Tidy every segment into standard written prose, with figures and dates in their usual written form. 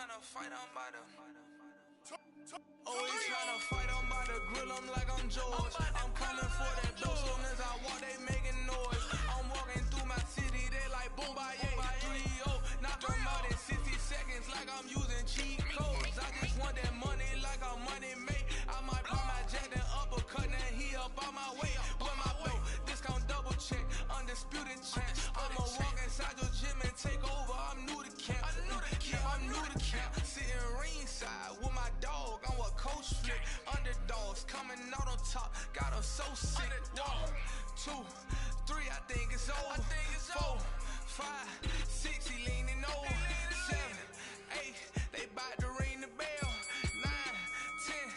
tryna fight, I'm by the. Always tryna fight, I'm by the grill, I'm like I'm George. I'm coming for that dough, soon as I walk, they making noise. I'm walking through my city, they like boom, boii, 3-0. Knock them out in 60 seconds like I'm using cheat codes. I just want that money like I'm money made. I might pop my jack and uppercut, and he up on my way. Where my way? Discount double check, undisputed champ. I'ma walk inside your gym and take over, I'm new to camp. I'm new to camp. Sitting ringside with my dog, I'm what coach flick. Underdogs coming out on top, got 'em so sick. 1, 2, 3, I think it's over. 4, 5, 6, he leaning over. 7, 8, they bout to ring the bell. 9, 10,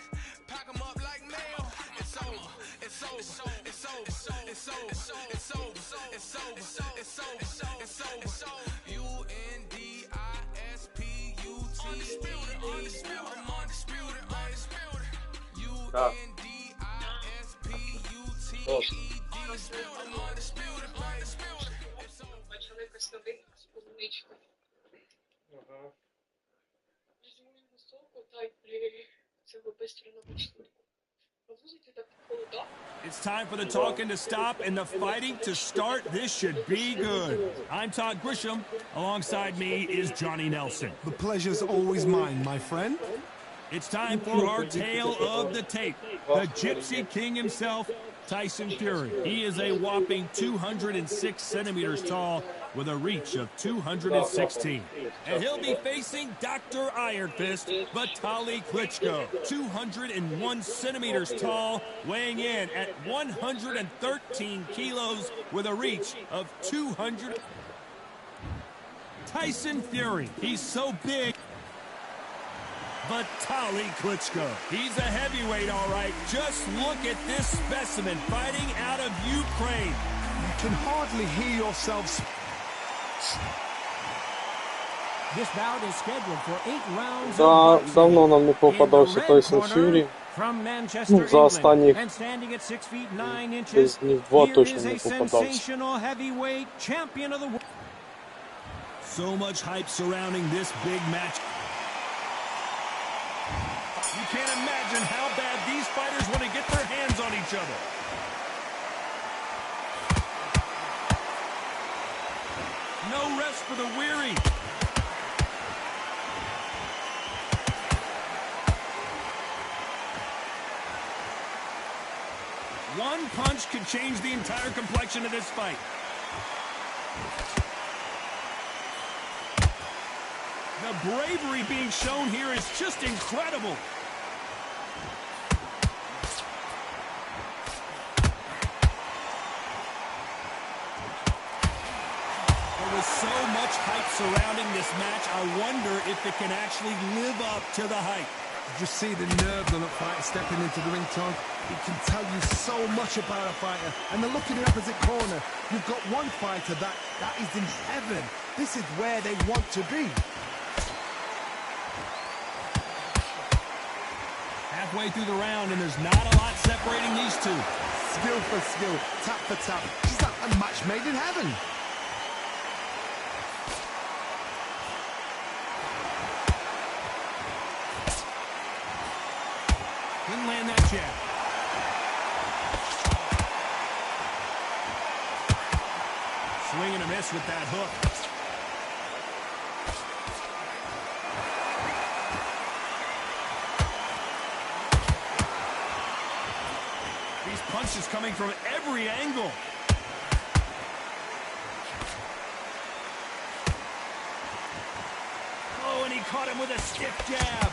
pack 'em up like mail. It's over, it's over, it's over, it's over, it's over, it's over, it's over, it's over, it's over. Undisputed. I'm undisputed, undisputed. I'm undisputed, undisputed. Почали якось новий з полуничкою. Візьму його соку та й при цього бистро на бочку. Повозити так холода. It's time for the talking to stop and the fighting to start. This should be good. I'm Todd Grisham. Alongside me is Johnny Nelson. The pleasure's always mine, my friend. It's time for our tale of the tape. The Gypsy King himself, Tyson Fury. He is a whopping 206 centimeters tall with a reach of 216. And he'll be facing Dr. Iron Fist, Vitaly Klitschko. 201 centimeters tall, weighing in at 113 kilos with a reach of 200. Tyson Fury, he's so big. Vitaly Klitschko. He's a heavyweight, all right. Just look at this specimen fighting out of Ukraine. You can hardly hear yourself. This bout is scheduled for 8 rounds. Да, давно нам не попадався Тайсон Ф'юрі. Ну, за останніх десь днів 2 точно не попадався. So much hype surrounding this big match. You can't imagine how bad these fighters want to get their hands on each other. No rest for the weary. One punch could change the entire complexion of this fight. The bravery being shown here is just incredible. There was so much hype surrounding this match, I wonder if it can actually live up to the hype. Just see the nerves on a fighter stepping into the ring, Todd. It can tell you so much about a fighter. And then look in the opposite corner. You've got one fighter that is in heaven. This is where they want to be. Halfway through the round, and there's not a lot separating these two. Skill for skill, tap for tap. It's like a match made in heaven. Didn't land that jab. Swing and a miss with that hook. These punches coming from every angle. Oh, and he caught him with a stiff jab.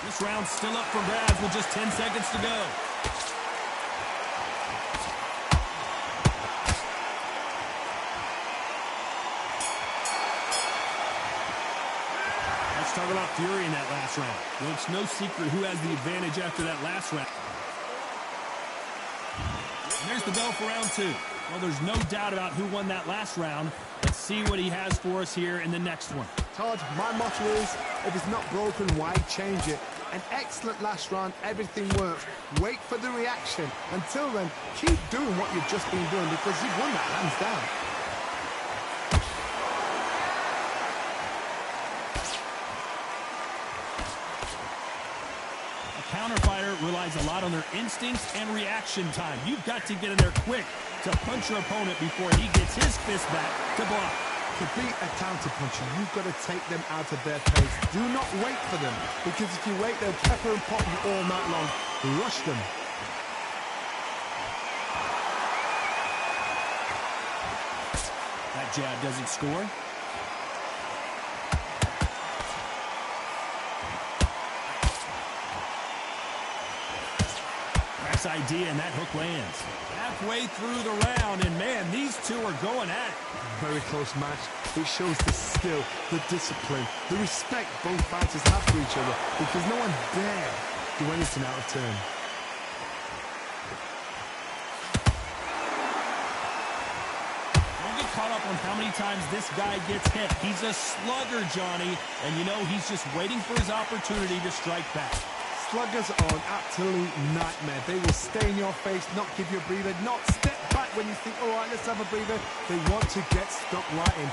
This round's still up for grabs with just 10 seconds to go. Let's talk about Fury in that last round. Well, it's no secret who has the advantage after that last round. And there's the bell for round 2. Well, there's no doubt about who won that last round. Let's see what he has for us here in the next one. Todd, my motto is, if it's not broken, why change it? An excellent last round, everything works. Wait for the reaction. Until then, keep doing what you've just been doing because you've won that hands down. relies a lot on their instincts and reaction time. You've got to get in there quick to punch your opponent before he gets his fist back to block. To beat a counter-puncher, you've got to take them out of their pace. Do not wait for them, because if you wait, they'll pepper and pop you all night long. Rush them. That jab doesn't score. Nice idea, and that hook lands. Halfway through the round, and man, these two are going at it. Very close match. It shows the skill, the discipline, the respect both fighters have for each other, because no one dare do anything out of turn. Don't get caught up on how many times this guy gets hit. He's a slugger, Johnny, and you know he's just waiting for his opportunity to strike back. Sluggers are an absolute nightmare. They will stay in your face, not give you a breather, not step back when you think, all right, let's have a breather. They want to get stuck right in.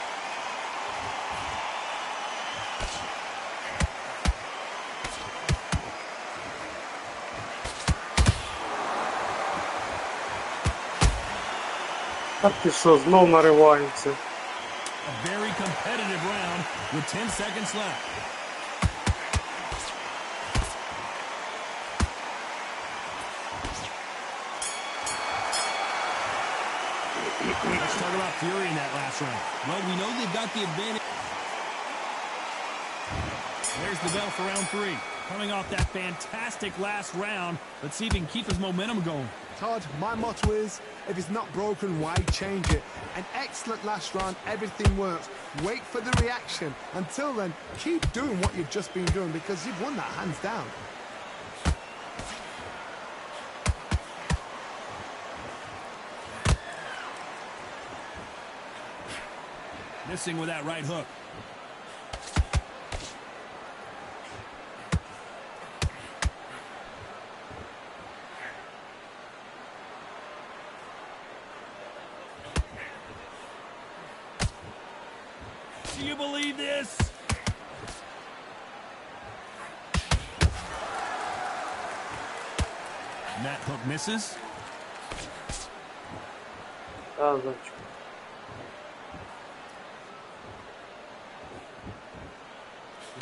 Так ти що, знов нариваємося. A very competitive round with 10 seconds left. Let's talk about Fury in that last round. Well, we know they've got the advantage. There's the bell for round 3. Coming off that fantastic last round, let's see if he can keep his momentum going. Todd, my motto is, if it's not broken, why change it? An excellent last round, everything works. Wait for the reaction. Until then, keep doing what you've just been doing, because you've won that hands down. Missing with that right hook. Do you believe this? And that hook misses. For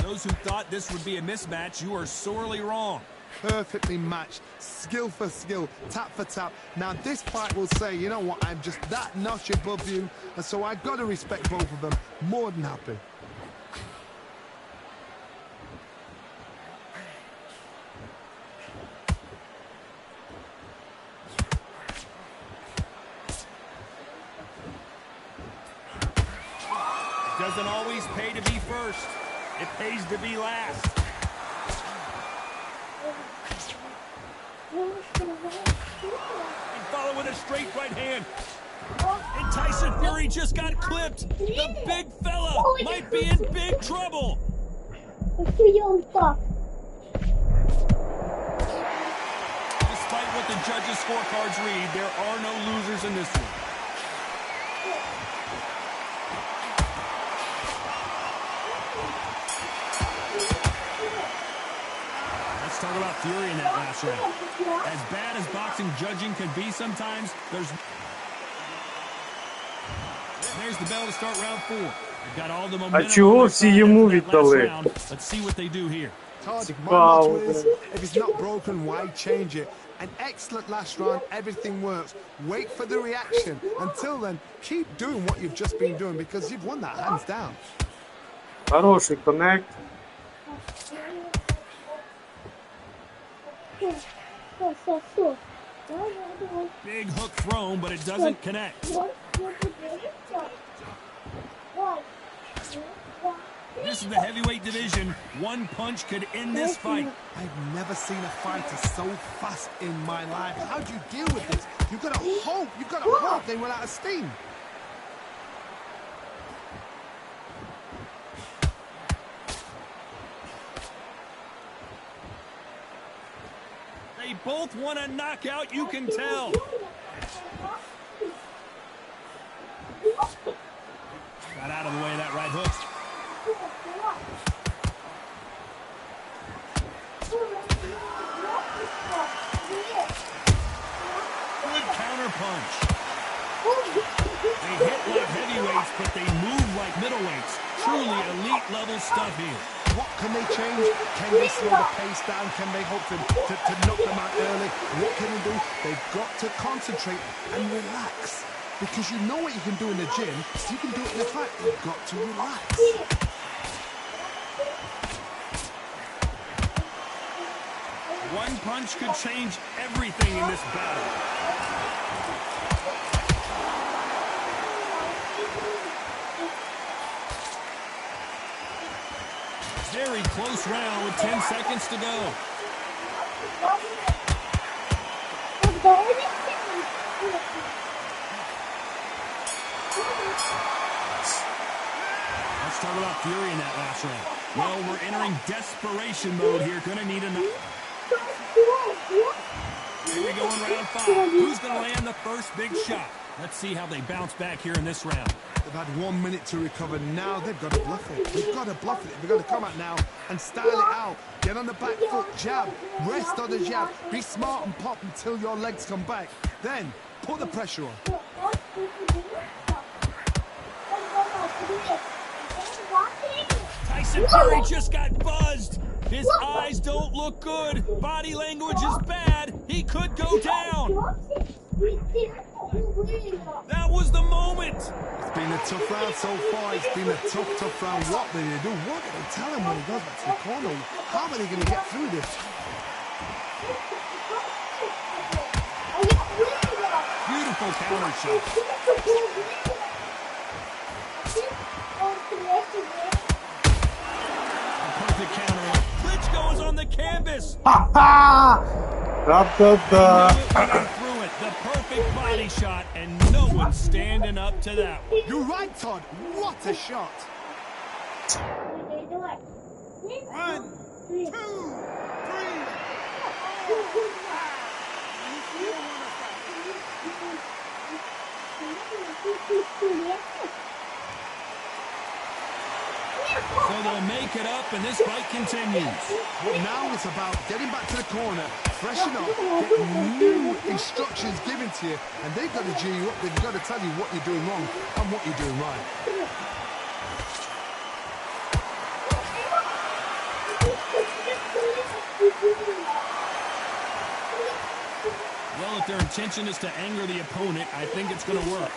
those who thought this would be a mismatch, you are sorely wrong. Perfectly matched, skill for skill, tap for tap. Now this fight will say, you know what, I'm just that notch above you, and so I've got to respect both of them. More than happy. It doesn't always pay to be first. It pays to be last. And follow with a straight right hand. And Tyson Fury just got clipped. The big fella might be in big trouble. Despite what the judges' scorecards read, there are no losers in this one. Let's talk about Fury in that last round. As bad as boxing judging can be sometimes, there's the bell to start round 4. They've got all the momentum. чого всі йому віддали? Let's see what they do here. Todd, my motto is, if it's not broken, why change it? An excellent last round, everything works. Wait for the reaction. Until then, keep doing what you've just been doing, because you've won that hands down. Хороший коннект. Big hook thrown, but it doesn't connect. This is the heavyweight division. One punch could end this fight. I've never seen a fighter so fast in my life. How do you deal with this? You've got to hope they run out of steam. They both want a knockout, you can tell. Got out of the way of that right hook. punch. They hit like heavyweights, but they move like middleweights. Truly elite level stuff here. What can they change? Can they slow the pace down? Can they hope to knock them out early? What can they do? They've got to concentrate and relax. Because you know what you can do in the gym, so you can do it in the fight. You've got to relax. One punch could change everything in this battle. Very close round with 10 seconds to go. Let's talk about Fury in that last round. Well, we're entering desperation mode here. Gonna need another. Here we go in round 5. Who's gonna land the first big shot? Let's see how they bounce back here in this round. They've had 1 minute to recover. Now they've got to bluff it. They've got to bluff it. They've got to come out now and style it out. Get on the back foot, jab. Rest on the jab. Be smart and pop until your legs come back. Then put the pressure on. Tyson Fury just got buzzed. His eyes don't look good. Body language is bad. He could go down. That was the moment. It's been a tough round so far. It's been a tough round. What do they do? What do they tell him when he goes back to the corner? How are they going to get through this? Beautiful counter shot. A perfect counter. Klitschko is on the canvas. Ha ha! Da-da-da. Through it. The perfect body shot, and no one's standing up to that one. You're right, Todd. What a shot. 1, 2, 3. So they'll make it up, and this fight continues. Well, now it's about getting back to the corner, freshen up, get new instructions given to you, and they've got to G you up. They've got to tell you what you're doing wrong and what you're doing right. Well, if their intention is to anger the opponent, I think it's going to work.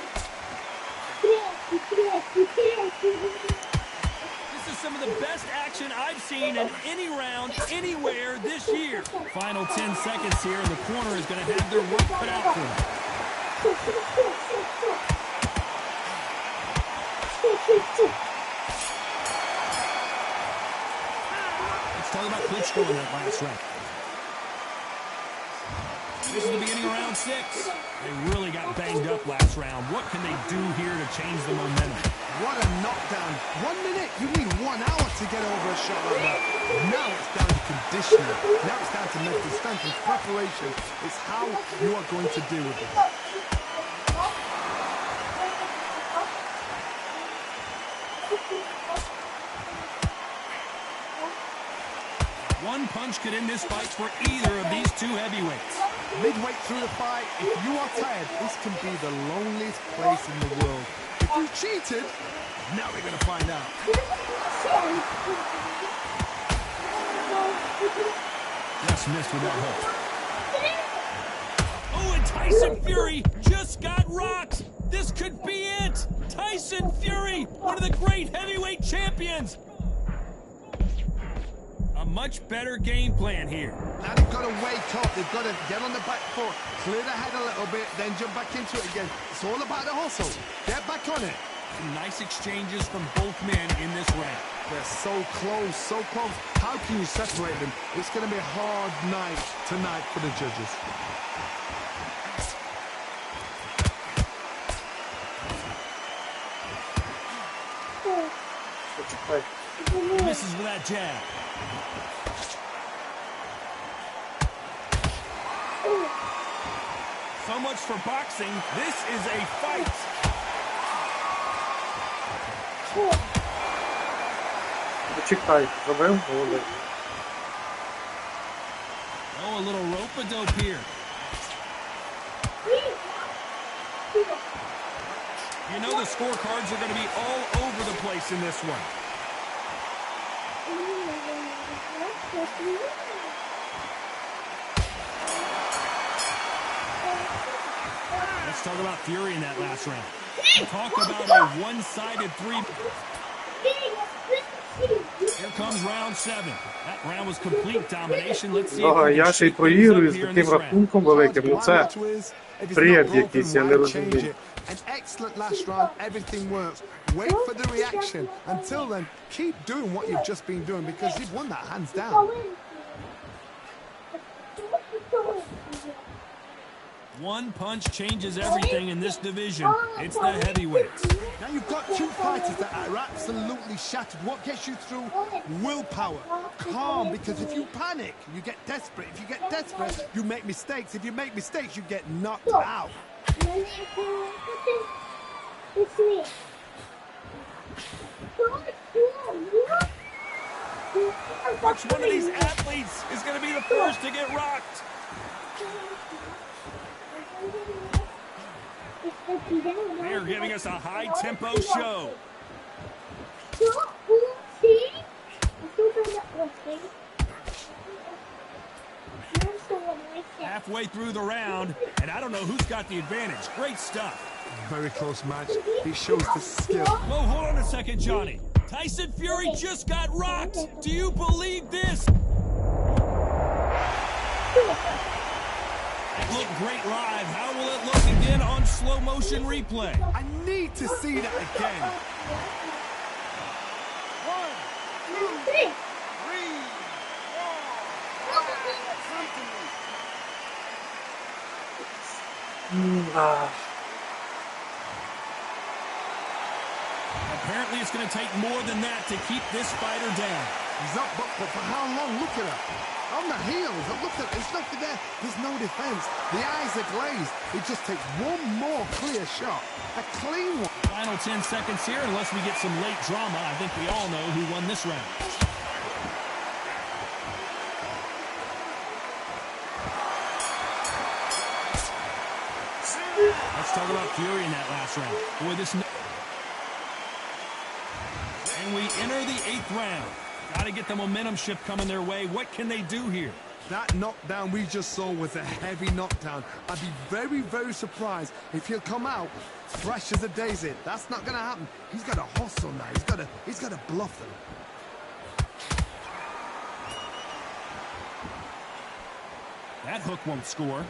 This is some of the best action I've seen in any round, anywhere this year. Final 10 seconds here, and the corner is going to have their work cut out for them. Let's talk about Klitschko in that last round. This is the beginning of round 6. They really got banged up last round. What can they do here to change the momentum? What a knockdown. 1 minute, you need 1 hour to get over a shot like that. Now it's down to conditioning. Now it's down to mental strength and preparation. It's how you are going to deal with it. One punch could end this fight for either of these two heavyweights. Midway through the fight, if you are tired, this can be the loneliest place in the world. If you cheated, now we're going to find out. Just missed with that hook. Oh, and Tyson Fury just got rocked. This could be it. Tyson Fury, one of the great heavyweight champions. A much better game plan here. Now they've got to wake up. They've got to get on the back foot, clear the head a little bit, then jump back into it again. It's all about the hustle. Get back on it. Some nice exchanges from both men in this round. They're so close, so close. How can you separate them? It's going to be a hard night tonight for the judges. Misses with that jab. So much for boxing. This is a fight. Почекай, зробив молодець. Oh, a little rope-a-dope here. You know the scorecards are going to be all over the place in this one. Let's talk about Fury in that last round. Talk about a one-sided three. Here comes round 7. That round was complete domination. Let's see if я ще й проігрую з таким рахунком великим. Ну це бред якийсь, я не розумію. An excellent last round, everything works. Wait for the reaction. Until then, keep doing what you've just been doing because you've won that hands down. One punch changes everything in this division. It's the heavyweights. Now you've got two fighters that are absolutely shattered. What gets you through? Willpower. Calm, because if you panic, you get desperate. If you get desperate, you make mistakes. If you make mistakes, you get knocked out. Which one of these athletes is going to be the first to get rocked? They're giving us a high-tempo show. Halfway through the round, and I don't know who's got the advantage. Great stuff. Very close match. He shows the skill. Whoa, hold on a second, Johnny. Tyson Fury just got rocked. Do you believe this? It looked great live. How will it look again on slow motion replay? I need to see that again. 1, 2, 3. Apparently it's going to take more than that to keep this fighter down. He's up, but for how long? Look at her. On the heels. Look at there's nothing there. There's no defense. The eyes are glazed. It just takes one more clear shot. A clean one. Final 10 seconds here, unless we get some late drama. I think we all know who won this round. Let's talk about Fury in that last round. Boy, this... And we enter the 8th round. Got to get the momentum shift coming their way. What can they do here? That knockdown we just saw was a heavy knockdown. I'd be very, very surprised if he'll come out fresh as a daisy. That's not going to happen. He's got to hustle now. He's got to bluff them. That hook won't score.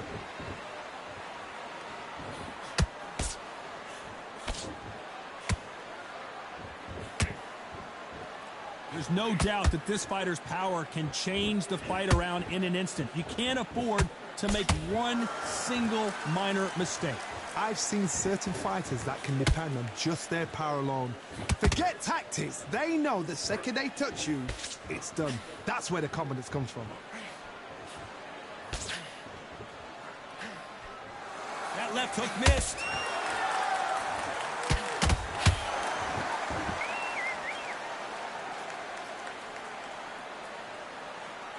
There's no doubt that this fighter's power can change the fight around in an instant. You can't afford to make one single minor mistake. I've seen certain fighters that can depend on just their power alone. Forget tactics. They know the second they touch you, it's done. That's where the confidence comes from. That left hook missed.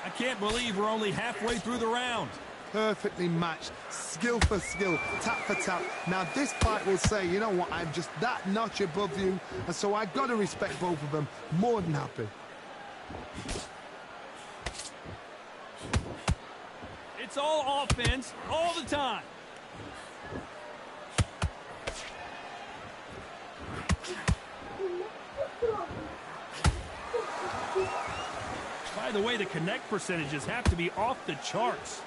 I can't believe we're only halfway through the round. Perfectly matched, skill for skill, tap for tap. Now this fight will say, you know what, I'm just that notch above you, and so I've got to respect both of them. More than happy. It's all offense, all the time. By the way, the connect percentages have to be off the charts.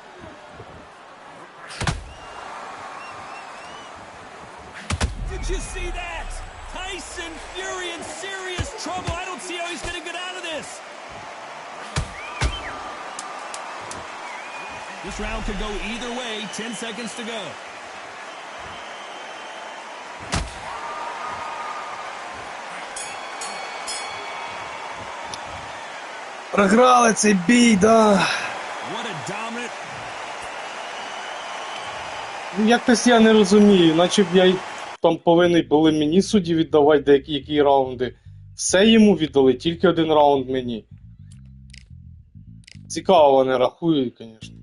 Did you see that? Tyson Fury in serious trouble. I don't see how he's going to get out of this. This round could go either way. 10 seconds to go. Програли цей бій, да. What a dominant... Якось я не розумію, наче б я там повинен були мені судді віддавати деякі раунди. Все йому віддали, тільки один раунд мені. Цікаво вони рахують, звісно.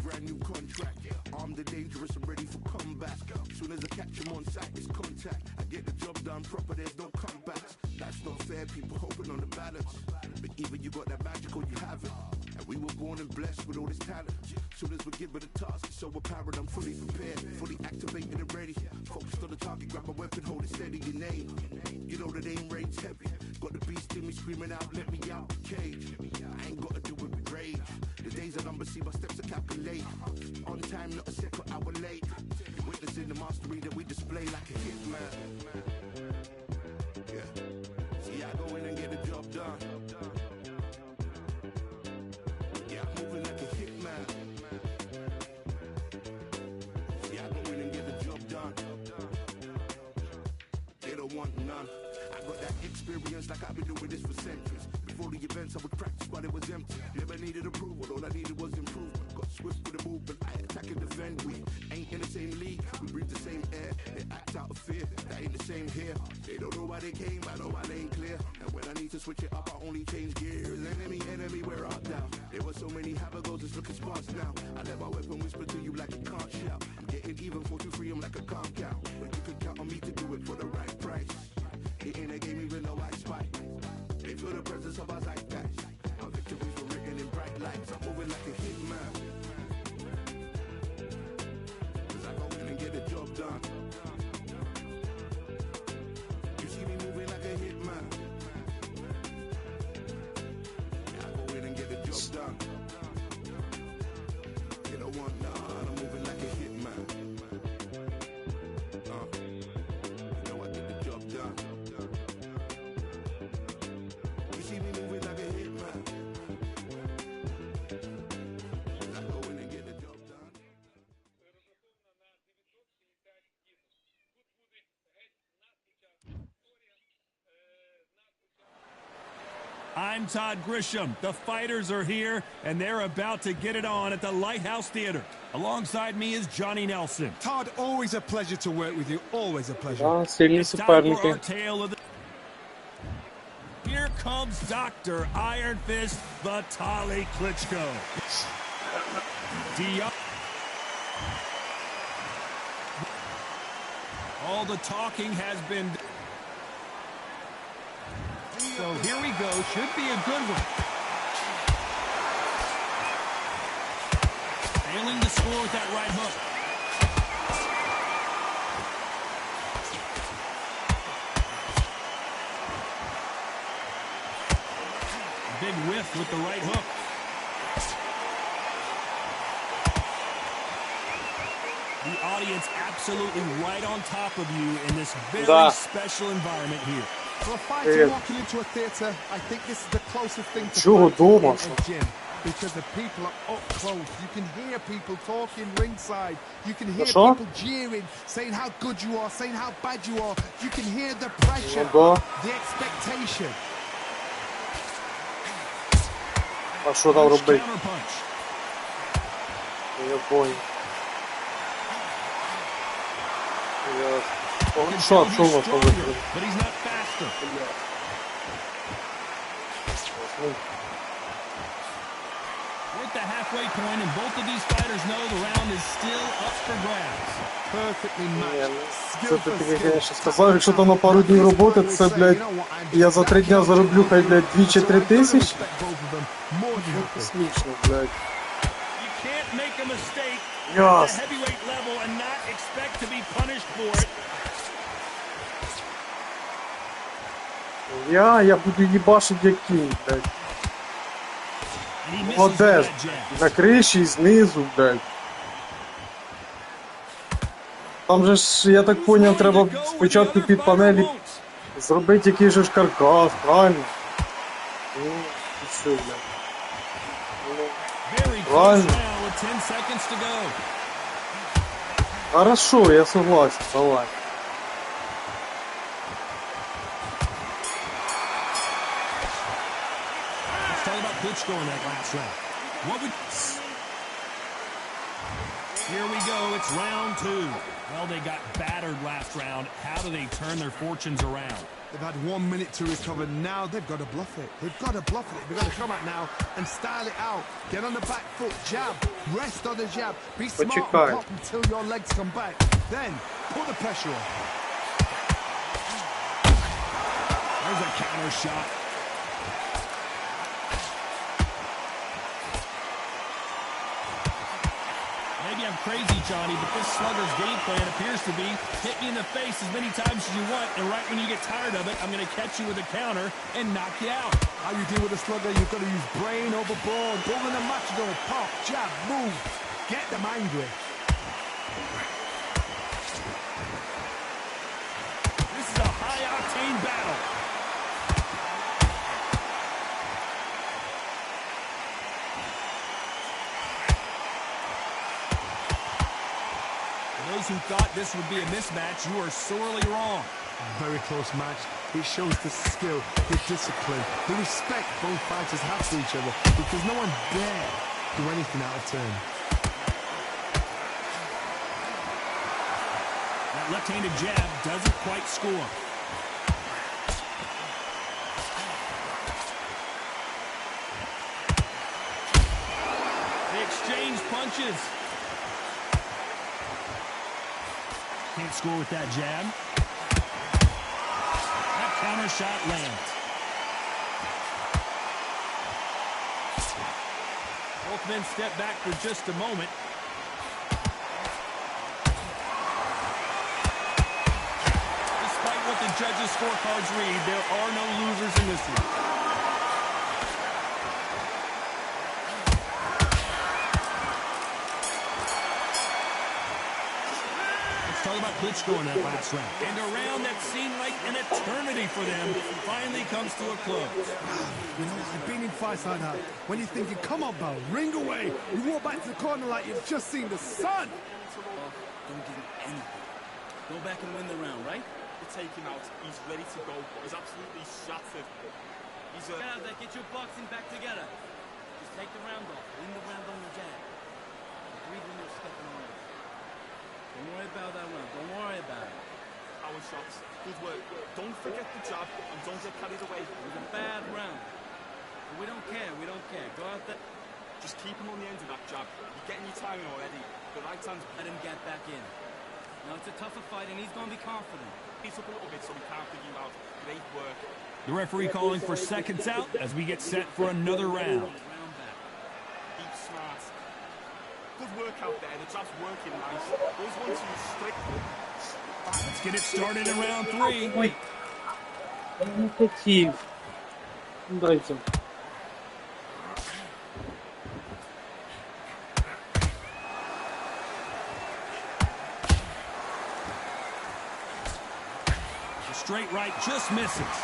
brand new contract. Armed and dangerous and ready for comeback. Soon as I catch him on sight, it's contact. I get the job done proper, there's no comebacks. That's not fair, people hoping on the balance. But either you got that magic or you haven't. And we were born and blessed with all this talent. Soon as we're given a task, it's so apparent I'm fully prepared, fully activated and ready. Focused on the target, grab my weapon, hold it steady, your name. You know that aim rate's heavy. Got the beast in me screaming out, let me out the cage. I ain't gotta do it with rage. The days are numbered, see my steps to calculate. On time, not a second hour late. You're witnessing the mastery that we display like a hitman. Yeah. See, I go in and get the job done. Yeah, I'm moving like a hitman. See, I go in and get the job done. They don't want none. I got that experience like I've been doing this for centuries. Before the events I would practice while it was empty. Never needed approval, all I needed was improvement. Got swift with the movement, I attack and defend. We ain't in the same league, we breathe the same air. They act out of fear, that ain't the same here. They don't know why they came, I know why they ain't clear. And when I need to switch it up, I only change gears. Enemy, where art thou? There were so many habagos, it's looking sparse now. I let my weapon whisper to you like a can't shout. I'm getting even, 4 to 3, I'm like a calm count. But you can count on me to do it for the right price. It ain't a game even though I spite. They feel the presence of our zeitgeist. Our victories were written in bright lights. I'm moving like a hitman. Cause I go in and get the job done. You see me moving like a hitman. Yeah, I go in and get the job done. You don't want none. I'm moving like a hitman. You know I get the job done. You see me moving like a hitman. I go in and get the job done. I'm Todd Grisham. The fighters are here, and they're about to get it on at the Lighthouse Theater. Alongside me is Johnny Nelson. Todd, always a pleasure to work with you. Always a pleasure. Да, сильні It's time for our суперники. tale of the... Here comes Dr. Iron Fist Vitaly Klitschko. All the talking has been... So here we go. Should be a good one. Failing to score with that right hook. Big whiff with the right hook. The audience absolutely right on top of you in this very Да. special environment here. For a fighter walking into a theatre, I think this is the closest thing to Чого fighting дома? in a gym. Because the people are up close. You can hear people talking ringside. You can hear Що? people jeering, saying how good you are, saying how bad you are. You can hear the pressure, Ну да. the expectation. А що там робити? Counterpunch. Я понял. Що у вас там виходить? But he's not faster. We're at the halfway point, and both of these fighters know the round is still up for grabs. Perfectly Ні, matched. ну, Skill це for ти, skill. звісно, сказав, якщо там на пару днів роботи, це, блядь, я за 3 дня зароблю, хай, блядь, 2 чи 3 тисячі. Смішно, блядь. You can't make a mistake at Yes. the heavyweight level and not expect to be punished for it. Я буду їбашить як кінь, блядь. And he misses with Молодець. that jab. На криші і знизу, блядь. Там же ж, я так поняв, треба спочатку під панелі зробити якийсь же ж каркас, правильно? Ну, і все, блядь. Ну, Very close правильно. now with 10 seconds to go. Хорошо, я согласен, давай. Let's talk about Klitschko in that last round. What would... Here we go, it's round 2. Well, they got battered last round. How do they turn their fortunes around? They've had 1 minute to recover. Now they've got to bluff it. They've got to bluff it. They've got to come out now and style it out. Get on the back foot, jab, rest on the jab. Be smart and pop until your legs come back. Then put the pressure on. There's a counter shot. Maybe I'm crazy, Johnny, but this slugger's game plan appears to be hit me in the face as many times as you want, and right when you get tired of it, I'm going to catch you with a counter and knock you out. How you deal with a slugger, you've got to use brain over ball. Go in the match, go pop, jab, move. Get them angry. This is a high-octane battle. Those who thought this would be a mismatch, you are sorely wrong. Very close match. It shows the skill, the discipline, the respect both fighters have for each other, because no one dare do anything out of turn. That left-handed jab doesn't quite score. They exchange punches. Can't score with that jab. That counter shot lands. Both men step back for just a moment. Despite what the judges' scorecards read, there are no losers in this one. Talk about Klitschko in that last round. And a round that seemed like an eternity for them finally comes to a close. You know, I've been in fights like that. When you're thinking, come on, Bo, ring away. You walk back to the corner like you've just seen the sun. Don't give him anything. Go back and win the round, right? We'll take him out. He's ready to go. He's absolutely shattered. He's a... Get out there. Get your boxing back together. Just take the round off. Win the round on the jab. Breathe when you're stepping on it. Don't worry about that round. Don't worry about it. Power shots. Good work. Don't forget the jab and don't get carried away. It was a bad round. But we don't care. We don't care. Go out there. Just keep him on the end of that jab. You're getting your timing already. The right hand's... Let him get back in. Now it's a tougher fight and he's going to be confident. He's up a little bit so we can't figure him out. Great work. The referee calling for seconds out as we get set for another round. Round back. Keep smart. Good work out there. The jab's working nice. Those ones who are strict. Let's get it started in round 3. Ой. Я не хотів. Дайте. The straight right just misses.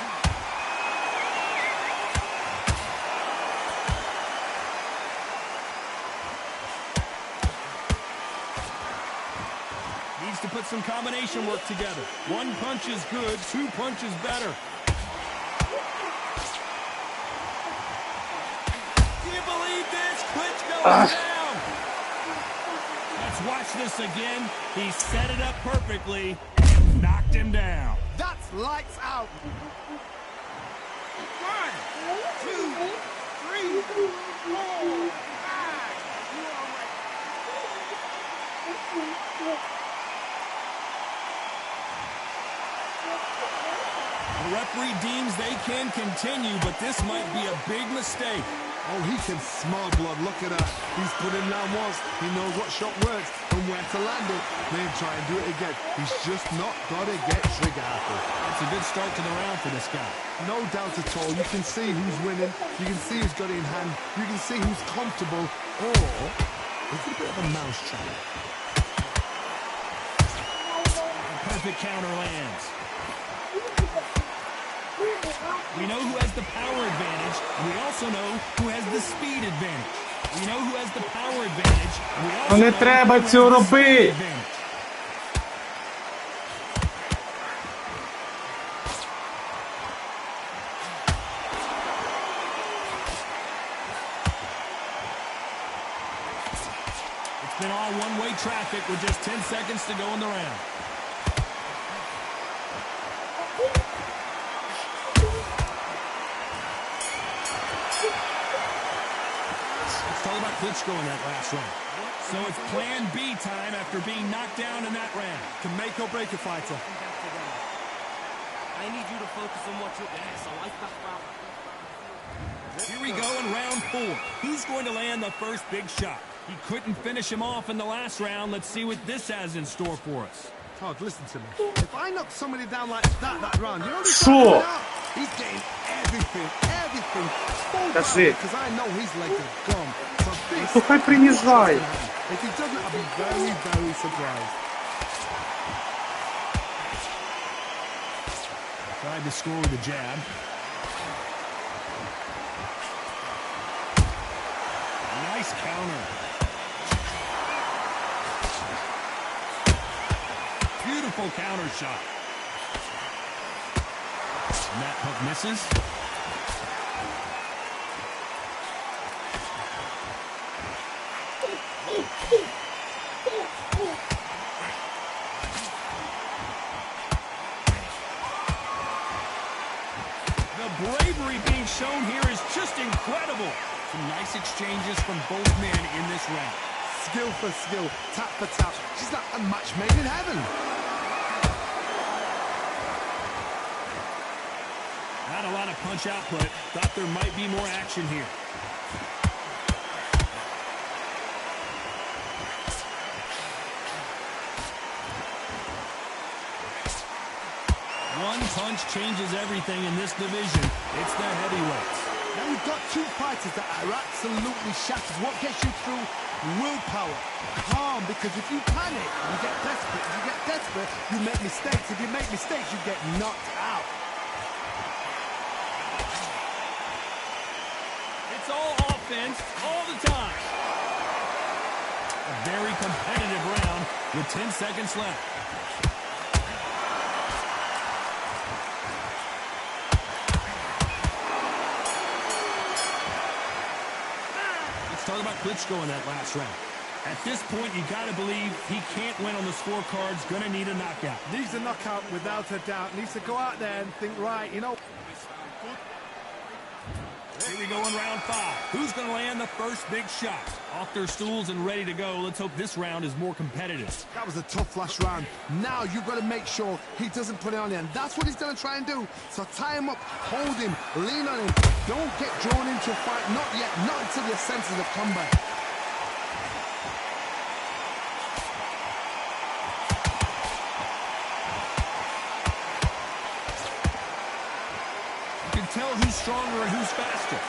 Needs to put some combination work together. One punch is good, 2 punches better. Do you believe this? Klitschko is down. Let's watch this again. He set it up perfectly and knocked him down. That's lights out. 1, 2, 3, 4, 5. The referee deems they can continue, but this might be a big mistake. Oh, he can smell blood. Look at that. He's put him down once. He knows what shot works and where to land it. Then try and do it again. He's just not got to get trigger happy. It's a good start to the round for this guy. No doubt at all. You can see who's winning. You can see who's got it in hand. You can see who's comfortable. Or it's a bit of a mousetrap. Perfect counter lands. We know who has the power advantage, and we also know who has the speed advantage. We know who has the power advantage, and we also Не know треба who has цього the speed робити. advantage. It's been all one-way traffic with just 10 seconds to go in the round. Klitschko in that last round. So it's plan B time after being knocked down in that round. Can make or break a fighter. I need you to focus on what you're doing. So I Here we go in round 4. Who's going to land the first big shot? He couldn't finish him off in the last round. Let's see what this has in store for us. Todd, listen to me. If I knock somebody down like that round, you know this Sure. he's getting everything. Full That's barrel, it. because I know his legs are gone. So this, Ну хай приїжджай. if he doesn't, I'll be very, very surprised. Tried to score with a jab. Nice counter. Beautiful counter shot. And that hook misses. The bravery being shown here is just incredible. Some nice exchanges from both men in this round. Skill for skill, tap for tap. She's like a match made in heaven. Not a lot of punch output. Thought there might be more action here. One punch changes everything in this division. It's the heavyweights. Now you've got two fighters that are absolutely shattered. What gets you through? Willpower. Calm, because if you panic, you get desperate. If you get desperate, you make mistakes. If you make mistakes, you get knocked out. It's all offense all the time. A very competitive round with 10 seconds left. Talk about Klitschko in that last round. At this point, you got to believe he can't win on the scorecards. Going to need a knockout. Needs a knockout without a doubt. Needs to go out there and think, right, you know. Here we go in round 5. Who's going to land the first big shot? Off their stools and ready to go. Let's hope this round is more competitive. That was a tough last round. Now you've got to make sure he doesn't put it on you, and that's what he's going to try and do. So tie him up, hold him, lean on him. Don't get drawn into a fight. Not yet. Not until your senses have come back. You can tell who's stronger and who's faster.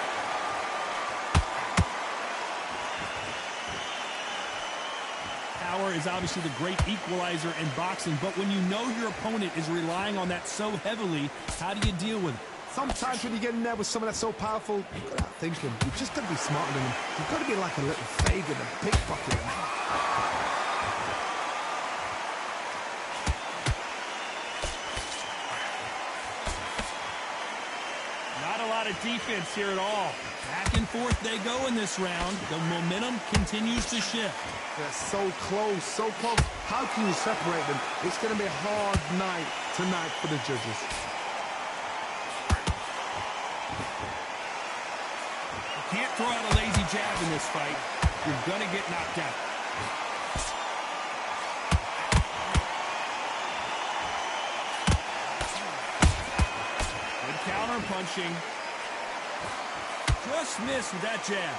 Power is obviously the great equalizer in boxing, but when you know your opponent is relying on that so heavily, how do you deal with it? Sometimes when you get in there with someone that's so powerful, you've got to think him. You've just got to be smarter than him. You've got to be like a little Fagin, a pickpocket. Not a lot of defense here at all. Back and forth they go in this round. The momentum continues to shift. They're so close, so close. How can you separate them? It's going to be a hard night tonight for the judges. You can't throw out a lazy jab in this fight. You're going to get knocked out. Good counter punching. Just missed with that jab.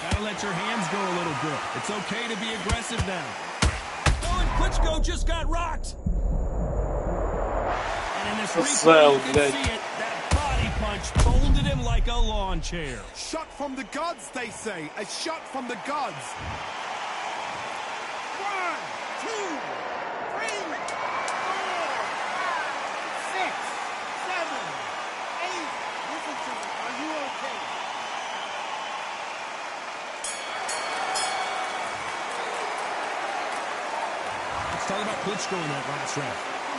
Gotta let your hands go a little bit. It's okay to be aggressive now. Oh, and Klitschko just got rocked. And in this replay, you can see it. That body punch folded him like a lawn chair. Shot from the gods, they say. A shot from the gods. 1, 2, 3, 4, 5, 6, 7, 8. Listen to me. Are you okay? Let's talk about Klitschko in that last round.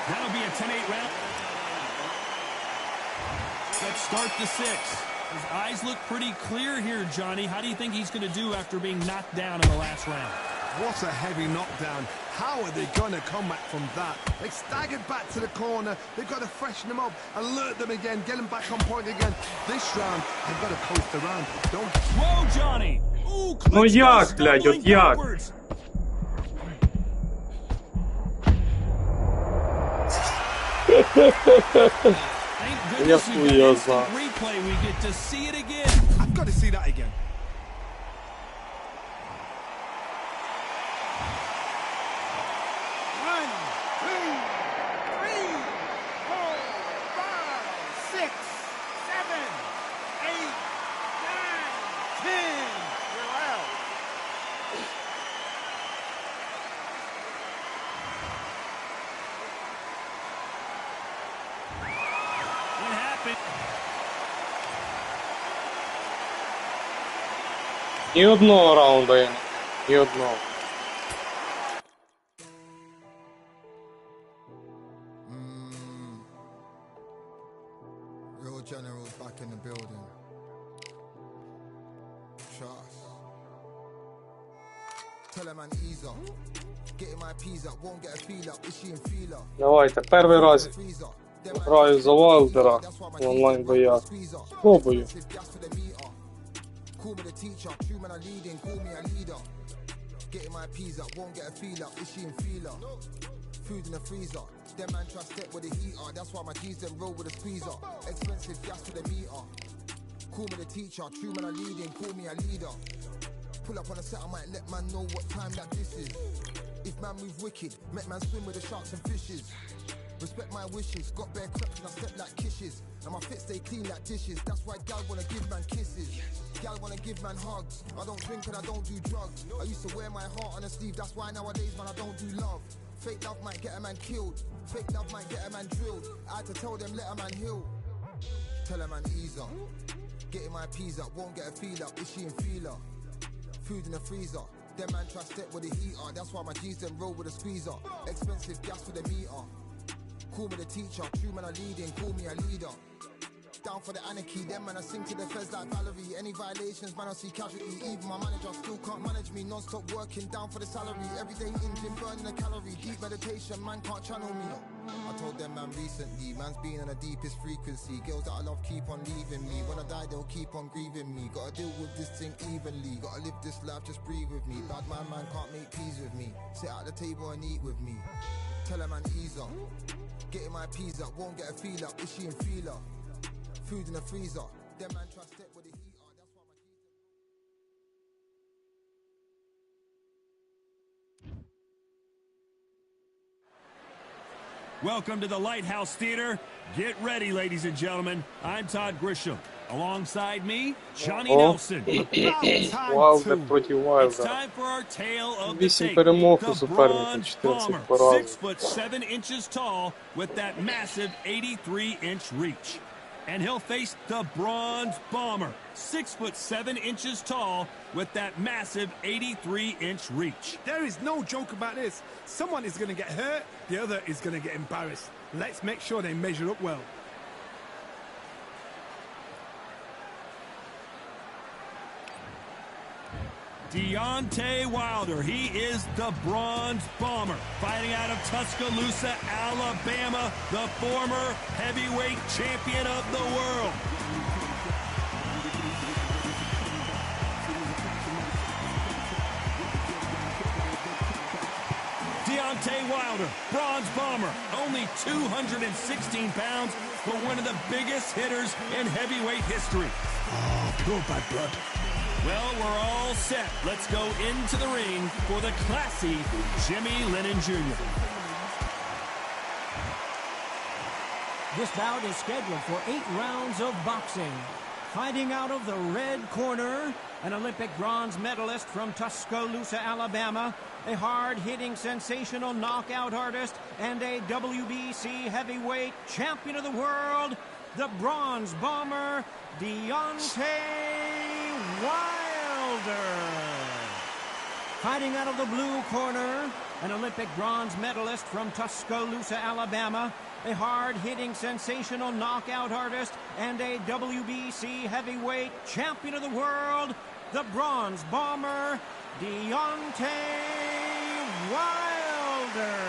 That'll be a 10-8 round. Let's start the 6th. His eyes look pretty clear here, Johnny. How do you think he's going to do after being knocked down in the last round? What a heavy knockdown. How are they going to come back from that? They staggered back to the corner. They've got to freshen them up, alert them again, get them back on point again. This round, they've got to coast around. Don't... Whoa, Johnny! Ooh, Ну як, блядь, от як? Я хуёза. Replay, we get to see it again. I've got to see that again. Ні одного раунду я не. Ні одного. Real generals back in the building. Trust. Tell a man ease up. Getting my peas up, won't get a feel up. Is she in feel up? Давайте, перший раз граю за Вайлдера в онлайн боях. Пробую. Call me the teacher, true man I leading, call me a leader. Getting my peas up, won't get a feel up, is she in feeler? Food in the freezer, them man try step with the heater, that's why my G's them roll with a squeezer. Expensive gas to the meter. Call me the teacher, true man I leading, call me a leader. Pull up on a set, I might let man know what time that this is. If man move wicked, make man swim with the sharks and fishes. Respect my wishes, got bare creps and I step like kisses. And my fit stay clean like dishes, that's why gal wanna give man kisses. Gal wanna give man hugs, I don't drink and I don't do drugs. I used to wear my heart on a sleeve, that's why nowadays man I don't do love. Fake love might get a man killed, fake love might get a man drilled. I had to tell them let a man heal. Tell a man ease up, getting my peas up, won't get a feel up, is she in feeler? Food in the freezer, them man try step with the heater, that's why my G's them roll with a squeezer. Expensive gas for the meter. Call me the teacher, true man I leading, call me a leader. Down for the anarchy, them man I sing to the feds like Valerie. Any violations, man I see casualty. Even my manager still can't manage me. Non-stop working, down for the salary. Everyday in gym, burning a calorie. Deep meditation, man can't channel me. I told them man recently, man's been on the deepest frequency. Girls that I love keep on leaving me. When I die they'll keep on grieving me. Gotta deal with this thing evenly. Gotta live this life, just breathe with me. Bad man can't make peace with me. Sit at the table and eat with me. Tell a man ease up. Getting my peas up, won't get a feel up, is she in feeler? Food in the freezer, them man try step with the heater, that's why my Welcome to the Lighthouse Theater. Get ready, ladies and gentlemen. I'm Todd Grisham. Alongside me, Johnny Nelson. Вайлдер проти It's Вайлдера. time for our tale of the 8 tape. перемог у The суперника, Bronze 14 Bomber, поразок. 6'7" tall with that massive 83-inch reach. And he'll face the Bronze Bomber, 6'7" tall with that massive 83-inch reach. There is no joke about this. Someone is going to get hurt, the other is going to get embarrassed. Let's make sure they measure up well. Deontay Wilder, he is the Bronze Bomber, fighting out of Tuscaloosa, Alabama, the former heavyweight champion of the world. Deontay Wilder, Bronze Bomber, only 216 pounds, but one of the biggest hitters in heavyweight history. Oh, pure bad blood. Well, we're all set. Let's go into the ring for the classy Jimmy Lennon Jr. This bout is scheduled for 8 rounds of boxing. Fighting out of the red corner, an Olympic bronze medalist from Tuscaloosa, Alabama, a hard-hitting, sensational knockout artist, and a WBC heavyweight champion of the world, the Bronze Bomber, Deontay Wilder. Fighting out of the blue corner, an Olympic bronze medalist from Tuscaloosa, Alabama, a hard-hitting, sensational knockout artist, and a WBC heavyweight champion of the world, the Bronze Bomber, Deontay Wilder.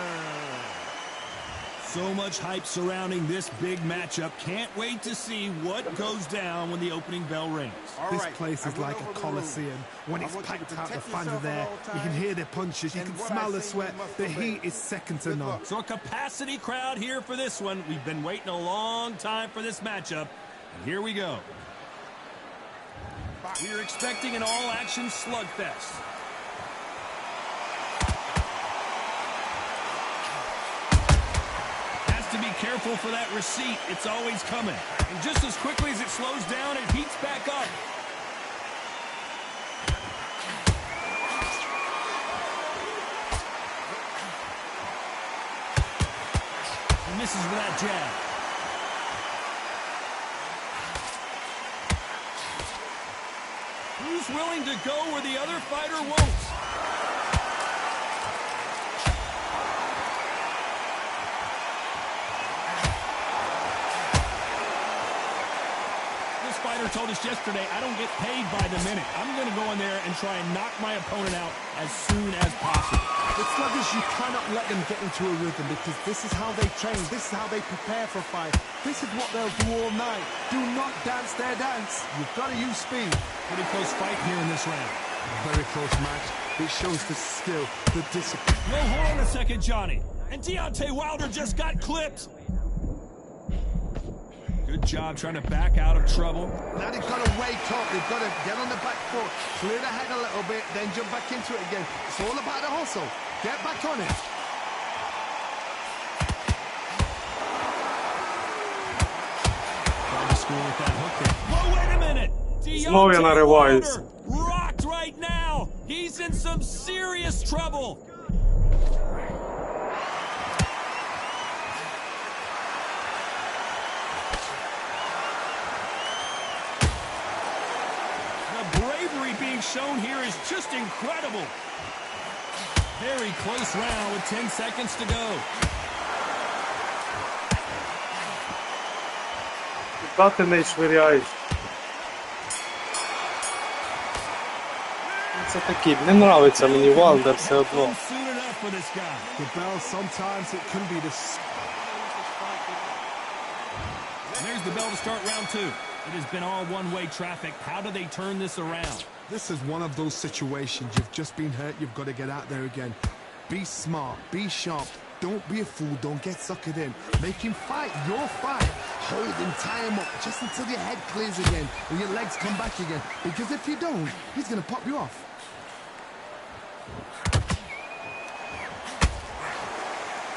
So much hype surrounding this big matchup. Can't wait to see what goes down when the opening bell rings. This place is like a coliseum. When it's packed out, the fans are there. You can hear the punches, you can smell the sweat. The heat is second to none. So a capacity crowd here for this one. We've been waiting a long time for this matchup. And here we go. We're expecting an all-action slugfest. To be careful for that receipt. It's always coming. And just as quickly as it slows down, it heats back up. He misses with that jab. Who's willing to go where the other fighter won't? Fighter told us yesterday, I don't get paid by the minute. I'm going to go in there and try and knock my opponent out as soon as possible. The sluggers, you cannot let them get into a rhythm because this is how they train. This is how they prepare for a fight. This is what they'll do all night. Do not dance their dance. You've got to use speed. Pretty close fight here in this round. Very close match. It shows the skill, the discipline. No, hold on a second, Johnny. And Deontay Wilder just got clipped. Good job trying to back out of trouble. Now they've got to wake up. They've got to get on the back foot, clear the head a little bit, then jump back into it again. It's all about the hustle. Get back on it. Trying to score with that hook there. Whoa, wait a minute. Знову я нариваюсь. Rocked right now. He's in some serious trouble. Being shown here is just incredible. Very close round with 10 seconds to go. Куда ти не швиряєш? Це такий, не нравиться мені Вайлдер все одно. The bell, sometimes it can be the... There's the bell to start round two. It has been all one-way traffic. How do they turn this around? This is one of those situations. You've just been hurt. You've got to get out there again. Be smart. Be sharp. Don't be a fool. Don't get suckered in. Make him fight your fight. Hold him, tie him up just until your head clears again and your legs come back again. Because if you don't, he's going to pop you off.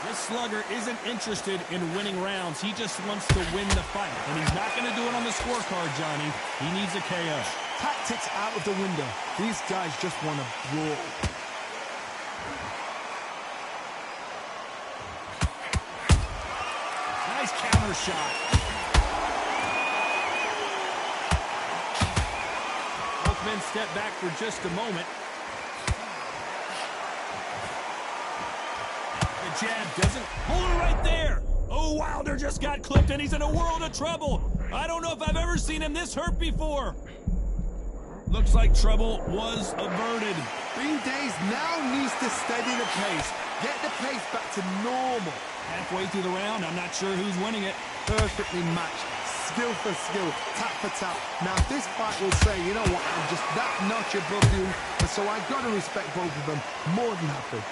This slugger isn't interested in winning rounds. He just wants to win the fight. And he's not going to do it on the scorecard, Johnny. He needs a KO. Tactics out of the window. These guys just want to brawl. Nice counter shot. Both men step back for just a moment. The jab doesn't hold it right there. Oh, Wilder just got clipped and he's in a world of trouble. I don't know if I've ever seen him this hurt before. Looks like trouble was averted. Green Days now needs to steady the pace. Get the pace back to normal. Halfway through the round, I'm not sure who's winning it. Perfectly matched. Skill for skill. Tap for tap. Now this fight will say, you know what, I'm just that notch above you. And so I've got to respect both of them. More than happy.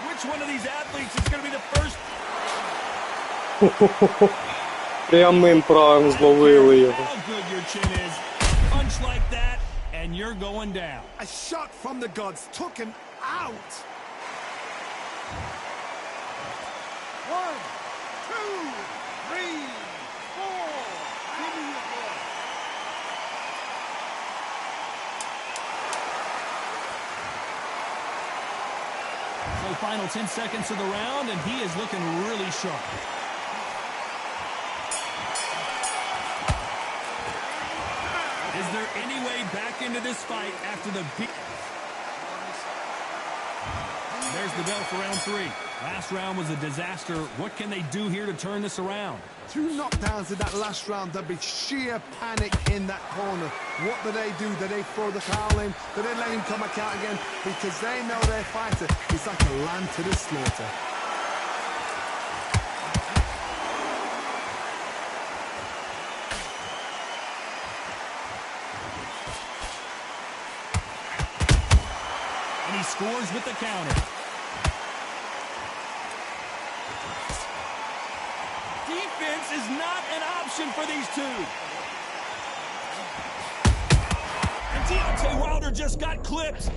Which one of these athletes is going to be the first? Прямим правим зловили його. How good your chin is. Punch like that, and you're going down. A shot from the gods took him out. 1, 2, 3, 4. Give me your ball. So final 10 seconds of the round, and he is looking really sharp. Is there any way back into this fight after the big... There's the bell for round 3. Last round was a disaster. What can they do here to turn this around? 2 knockdowns in that last round. There'd be sheer panic in that corner. What do? Do they throw the towel in? Do they let him come back out again? Because they know their fighter is like a lamb to the slaughter. And he scores with the counter. Defense is not an option for these two. And Deontay Wilder just got clipped.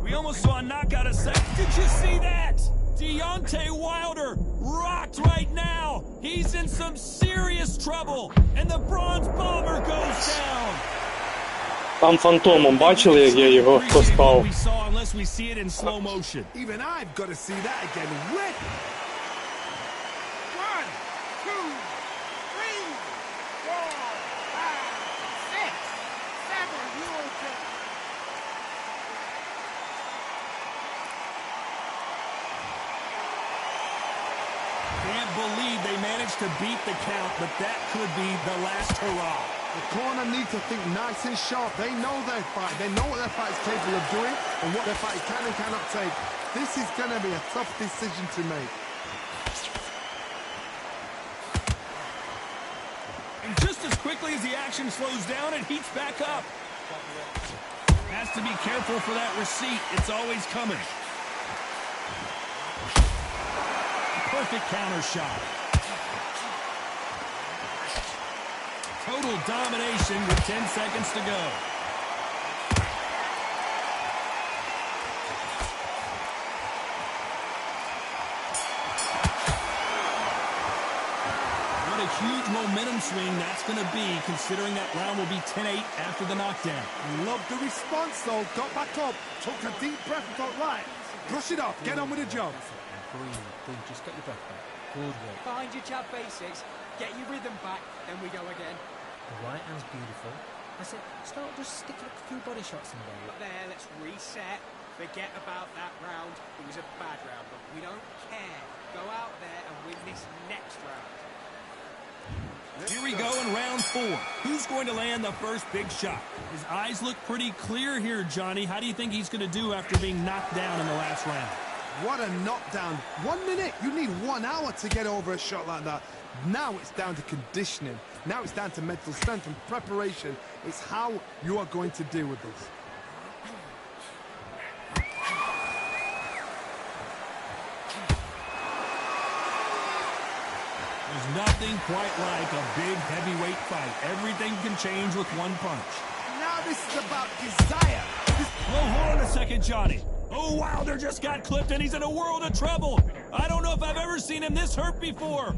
We almost saw a knockout a sec. Did you see that? Deontay Wilder rocked right now. He's in some serious trouble. And the Bronze Bomber goes down. Там фантомом бачили, як я його поспав. Unless we see it in slow motion. Even I've got to see that again. Rip! 1, 2, 3, 4, 5, 6, 7. You okay? Can't believe they managed to beat the count, but that could be the last hurrah. The corner need to think nice and sharp. They know their fight. They know what their fight is capable of doing and what their fight can and cannot take. This is going to be a tough decision to make. And just as quickly as the action slows down, it heats back up. Has to be careful for that receipt. It's always coming. Perfect counter shot. Total domination with 10 seconds to go. What a huge momentum swing that's going to be, considering that round will be 10-8 after the knockdown. Love the response, though. Got back up, took a deep breath and thought, right, brush it off, get on with the job. Breathe, just get your breath back. Good work. Find your jab basics, get your rhythm back, then we go again. The right hand's beautiful. I said, start just sticking a few body shots in there. There, let's reset. Forget about that round. It was a bad round, but we don't care. Go out there and win this next round. Here we go in round 4. Who's going to land the first big shot? His eyes look pretty clear here, Johnny. How do you think he's going to do after being knocked down in the last round? What a knockdown. 1 minute. You need 1 hour to get over a shot like that. Now it's down to conditioning. Now it's down to mental strength and preparation. It's how you are going to deal with this. There's nothing quite like a big heavyweight fight. Everything can change with one punch. Now this is about desire. Well, hold on a second, Johnny. Oh, Wilder just got clipped and he's in a world of trouble. I don't know if I've ever seen him this hurt before.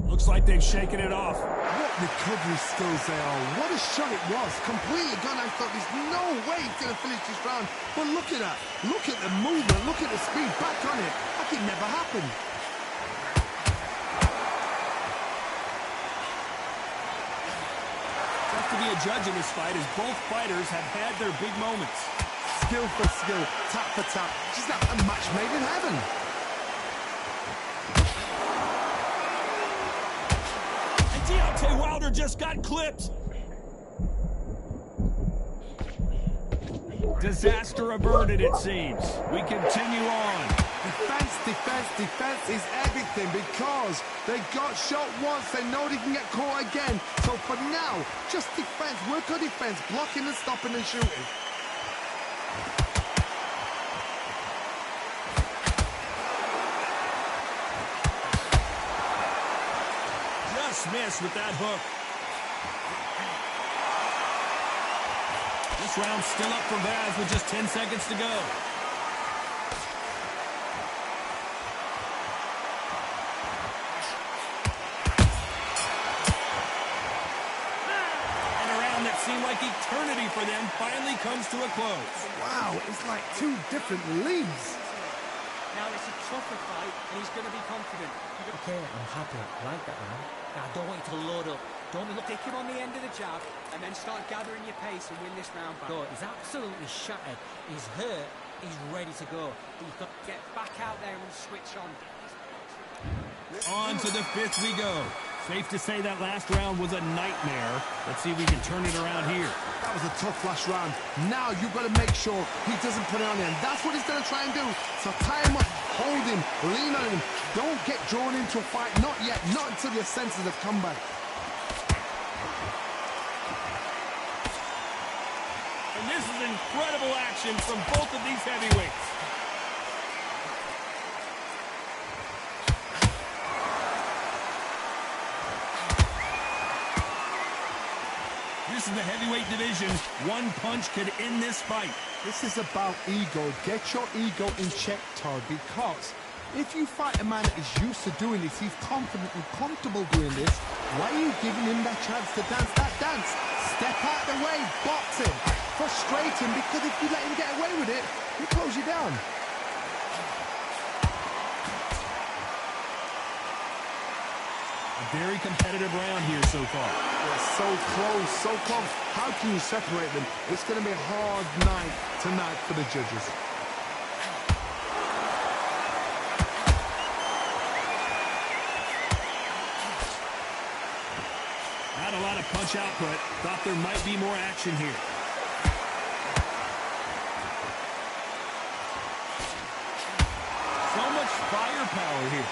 Looks like they've shaken it off. What recovery skills they are. What a shot it was. Completely gone. I thought there's no way he's going to finish this round. But look at that. Look at the movement. Look at the speed. Back on it. Like it never happened. Tough to be a judge in this fight as both fighters have had their big moments. Skill for skill. Tap for tap. She's like a match made in heaven. Deontay Wilder just got clipped. Disaster averted, it seems. We continue on. Defense, defense, defense is everything because they got shot once. They know they can get caught again. So for now, just defense. Work on defense. Blocking and stopping and shooting. Miss with that hook. This round's still up for Vaz with just 10 seconds to go. And a round that seemed like eternity for them finally comes to a close. Wow, it's like 2 different leagues. Now it's a tougher fight, and he's going to be confident. Okay, I'm happy. I like that round. Now, I don't want you to load up. Don't stick him on the end of the jab and then start gathering your pace and win this round back. Good. He's absolutely shattered. He's hurt. He's ready to go. He's got Get back out there and switch on. On to the fifth we go. Safe to say that last round was a nightmare. Let's see if we can turn it around here. That was a tough last round. Now you've got to make sure he doesn't put it on him. That's what he's going to try and do. So tie him up, hold him, lean on him. Don't get drawn into a fight. Not yet. Not until your senses have come back. And this is incredible action from both of these heavyweights. This is the heavyweight division. One punch could end this fight. This is about ego. Get your ego in check, Todd, because if you fight a man that is used to doing this, he's confident and comfortable doing this, why are you giving him that chance to dance that dance? Step out the way, box him, frustrate him, because if you let him get away with it, he close you down. A very competitive round here so far. They're so close, so close. How can you separate them? It's going to be a hard night tonight for the judges. Not a lot of punch output. Thought there might be more action here. So much firepower here.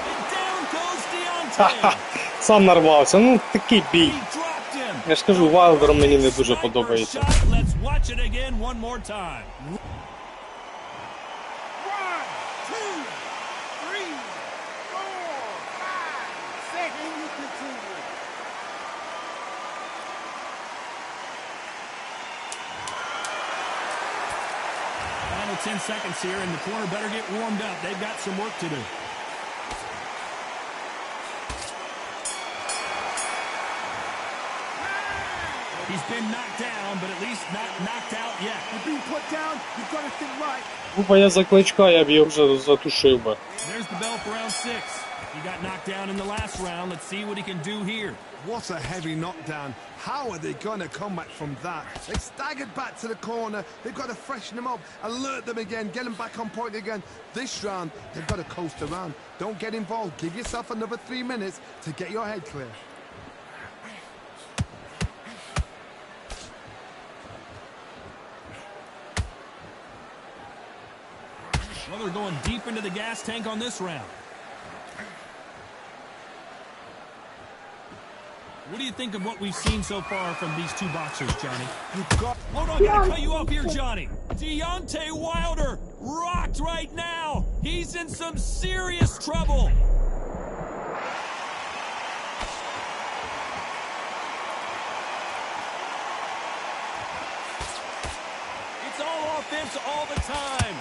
And down goes Deontay. Сам нарвався. Ну, такий бій. He dropped him. Я ж кажу, Вайлдеру мені не дуже подобається. Let's watch it again one more time. 1, 2, 3, 4, 5, 6. And you continue. Final 10 seconds here, and the corner better get warmed up. They've got some work to do. He's been knocked down, but at least not knocked out yet. You've been put down, you've got to think right. Купа я за кличка, я б його вже затушив би. There's the bell for round 6. He got knocked down in the last round. Let's see what he can do here. What a heavy knockdown. How are they going to come back from that? They staggered back to the corner. They've got to freshen them up, alert them again, get them back on point again. This round, they've got to coast around. Don't get involved. Give yourself another 3 minutes to get your head clear. Well, they're going deep into the gas tank on this round. What do you think of what we've seen so far from these two boxers, Johnny? Hold on, gotta cut you off here, Johnny. Deontay Wilder rocked right now. He's in some serious trouble. It's all offense all the time.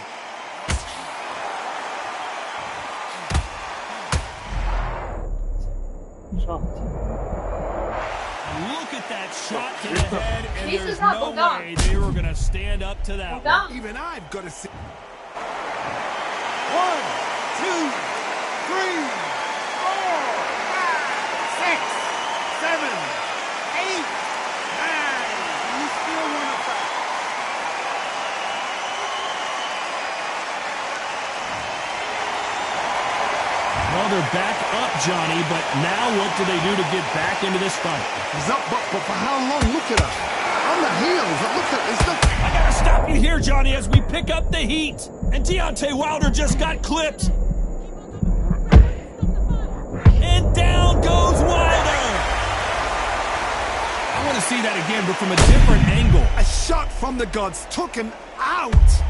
Look at that shot to the head, and there's no way they were going to stand up to that one. Even I've got to see. 1, 2, 3, 4, 5, 6, 7, 8, 9, 10. You still want to fight? Well, they're back up, Johnny, but now what do they do to get back into this fight? He's up, but for how long? Look at her. On the heels. Look at this. I gotta stop you here, Johnny, as we pick up the heat. And Deontay Wilder just got clipped. And down goes Wilder. I want to see that again, but from a different angle. A shot from the gods took him out.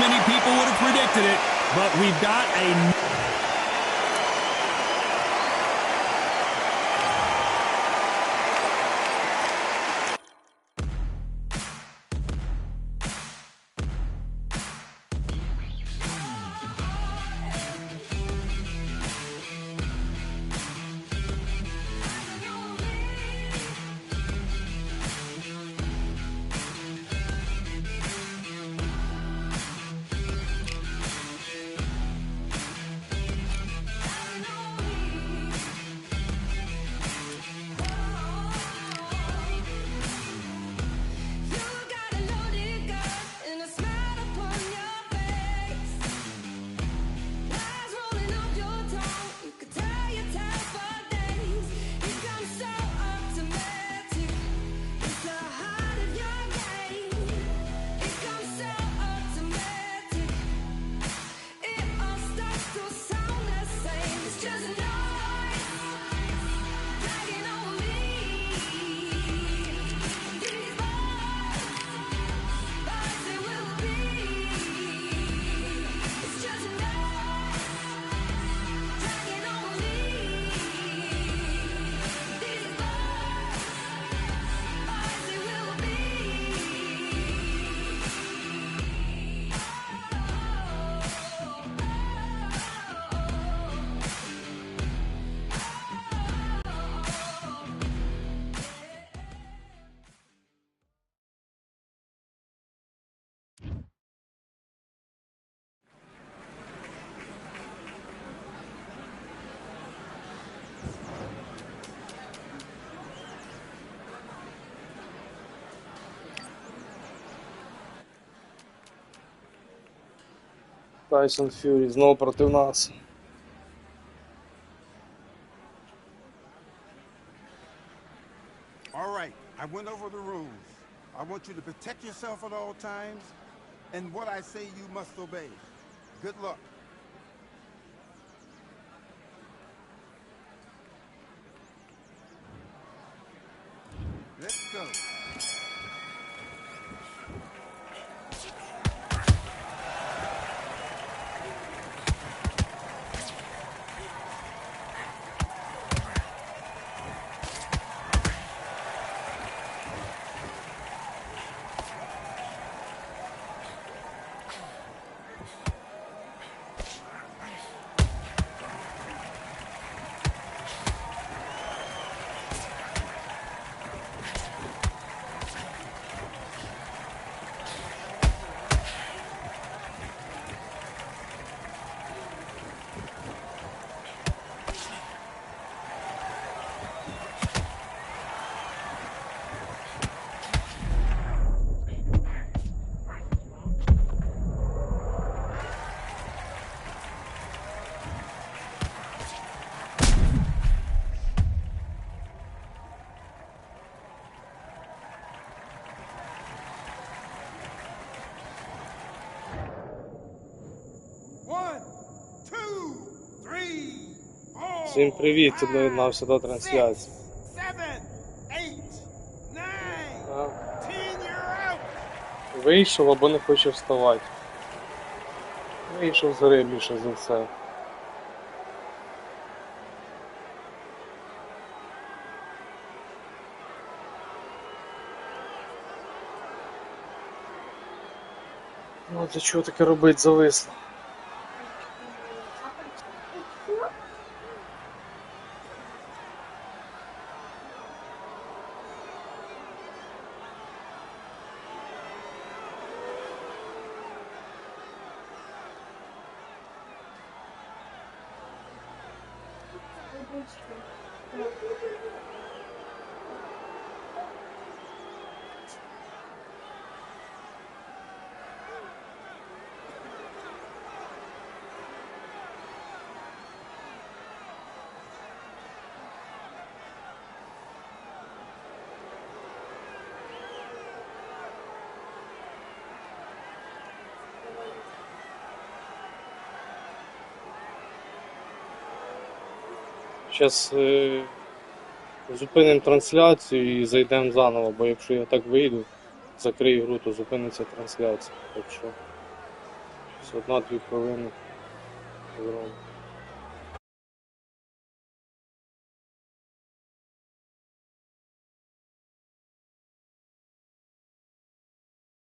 Many people would have predicted it, but we've got a... Тайсон Ф'юрі знову проти нас. All right, I went over the rules. I want you to protect yourself at all times, and what I say you must obey. Good luck. Let's go. Всім привіт, хто доєднався до трансляції. Вийшов або не хоче вставати. Вийшов з гри більше за все. Ну, для чого таке робить, зависло? Зараз зупинимо трансляцію і зайдемо заново, бо якщо я так вийду, закрию гру, то зупиниться трансляція. Так що, 1-2 хвилини.